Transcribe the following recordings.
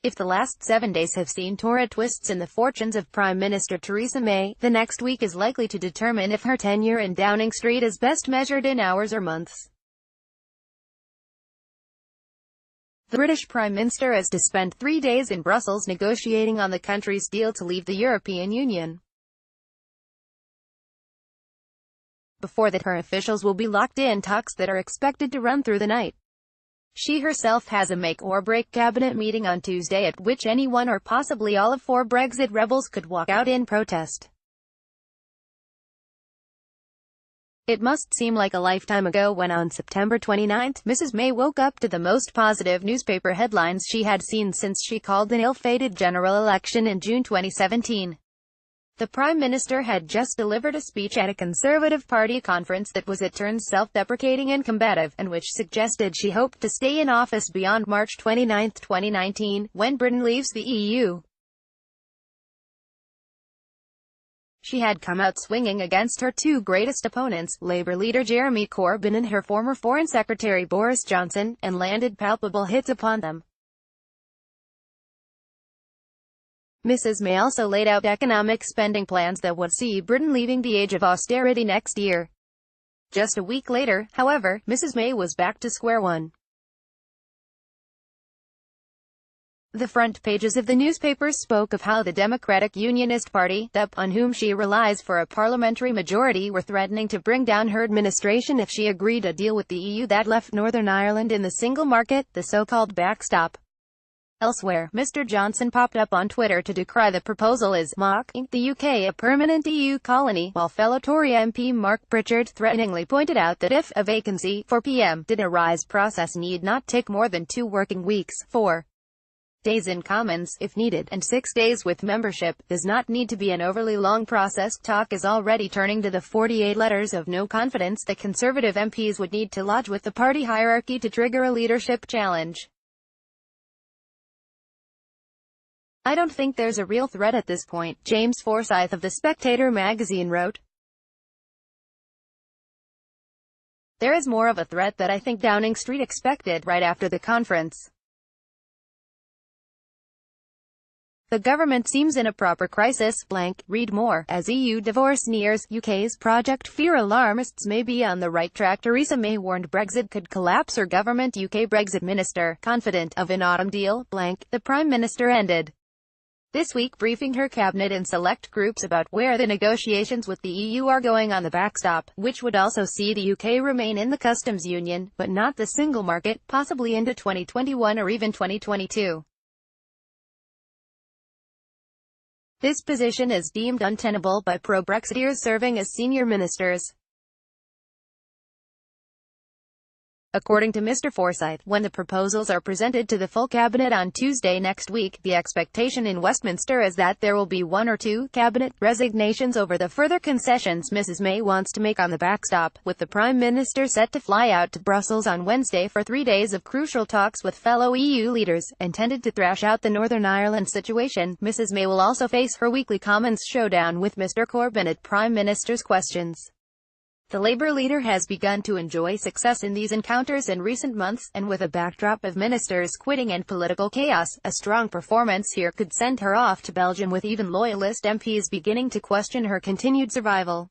If the last 7 days have seen torrid twists in the fortunes of Prime Minister Theresa May, the next week is likely to determine if her tenure in Downing Street is best measured in hours or months. The British Prime Minister is to spend 3 days in Brussels negotiating on the country's deal to leave the European Union. Before that, her officials will be locked in talks that are expected to run through the night. She herself has a make-or-break cabinet meeting on Tuesday at which any one or possibly all of 4 Brexit rebels could walk out in protest. It must seem like a lifetime ago when on September 29, Mrs. May woke up to the most positive newspaper headlines she had seen since she called an ill-fated general election in June 2017. The Prime Minister had just delivered a speech at a Conservative Party conference that was at turns self-deprecating and combative, and which suggested she hoped to stay in office beyond March 29, 2019, when Britain leaves the EU. She had come out swinging against her 2 greatest opponents, Labour leader Jeremy Corbyn and her former Foreign Secretary Boris Johnson, and landed palpable hits upon them. Mrs. May also laid out economic spending plans that would see Britain leaving the age of austerity next year. Just a week later, however, Mrs. May was back to square one. The front pages of the newspapers spoke of how the Democratic Unionist Party, DUP, on whom she relies for a parliamentary majority, were threatening to bring down her administration if she agreed a deal with the EU that left Northern Ireland in the single market, the so-called backstop. Elsewhere, Mr. Johnson popped up on Twitter to decry the proposal as mocking the UK a permanent EU colony, while fellow Tory MP Mark Pritchard threateningly pointed out that if a vacancy for PM did arise, process need not take more than 2 working weeks, 4 days in Commons, if needed, and 6 days with membership, does not need to be an overly long process. Talk is already turning to the 48 letters of no confidence that Conservative MPs would need to lodge with the party hierarchy to trigger a leadership challenge. "I don't think there's a real threat at this point," James Forsyth of The Spectator magazine wrote. "There is more of a threat that I think Downing Street expected right after the conference. The government seems in a proper crisis. Read more. As EU divorce nears, UK's Project Fear alarmists may be on the right track. Theresa May warned Brexit could collapse her government. UK Brexit minister, confident of an autumn deal. The Prime Minister ended this week briefing her cabinet and select groups about where the negotiations with the EU are going on the backstop, which would also see the UK remain in the customs union, but not the single market, possibly into 2021 or even 2022. This position is deemed untenable by pro-Brexiteers serving as senior ministers. According to Mr. Forsyth, when the proposals are presented to the full cabinet on Tuesday next week, the expectation in Westminster is that there will be 1 or 2 cabinet resignations over the further concessions Mrs. May wants to make on the backstop, with the Prime Minister set to fly out to Brussels on Wednesday for 3 days of crucial talks with fellow EU leaders, intended to thrash out the Northern Ireland situation. Mrs. May will also face her weekly Commons showdown with Mr. Corbyn at Prime Minister's Questions. The Labour leader has begun to enjoy success in these encounters in recent months, and with a backdrop of ministers quitting and political chaos, a strong performance here could send her off to Belgium, with even loyalist MPs beginning to question her continued survival.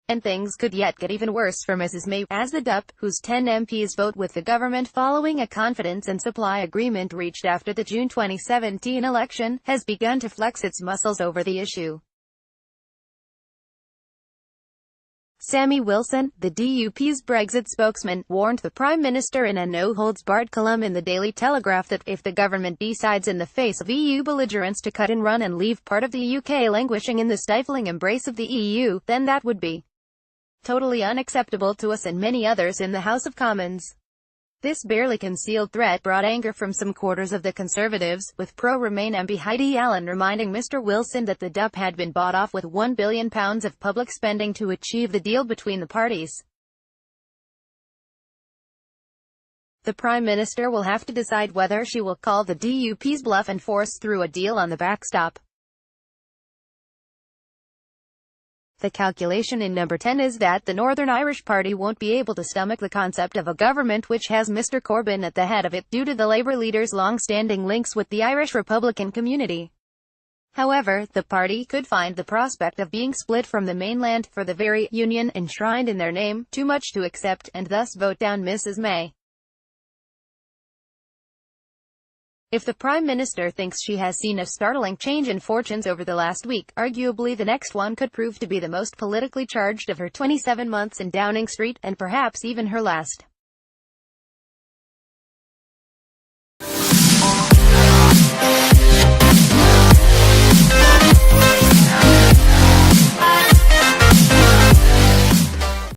And things could yet get even worse for Mrs. May, as the DUP, whose 10 MPs vote with the government following a confidence and supply agreement reached after the June 2017 election, has begun to flex its muscles over the issue. Sammy Wilson, the DUP's Brexit spokesman, warned the Prime Minister in a no-holds-barred column in the Daily Telegraph that if the government decides in the face of EU belligerence to cut and run and leave part of the UK languishing in the stifling embrace of the EU, then that would be totally unacceptable to us and many others in the House of Commons. This barely concealed threat brought anger from some quarters of the Conservatives, with pro-Remain MP Heidi Allen reminding Mr. Wilson that the DUP had been bought off with £1 billion of public spending to achieve the deal between the parties. The Prime Minister will have to decide whether she will call the DUP's bluff and force through a deal on the backstop. The calculation in number 10 is that the Northern Irish Party won't be able to stomach the concept of a government which has Mr. Corbyn at the head of it, due to the Labour leader's long-standing links with the Irish Republican community. However, the party could find the prospect of being split from the mainland, for the very union enshrined in their name, too much to accept, and thus vote down Mrs. May. If the Prime Minister thinks she has seen a startling change in fortunes over the last week, arguably the next one could prove to be the most politically charged of her 27 months in Downing Street, and perhaps even her last.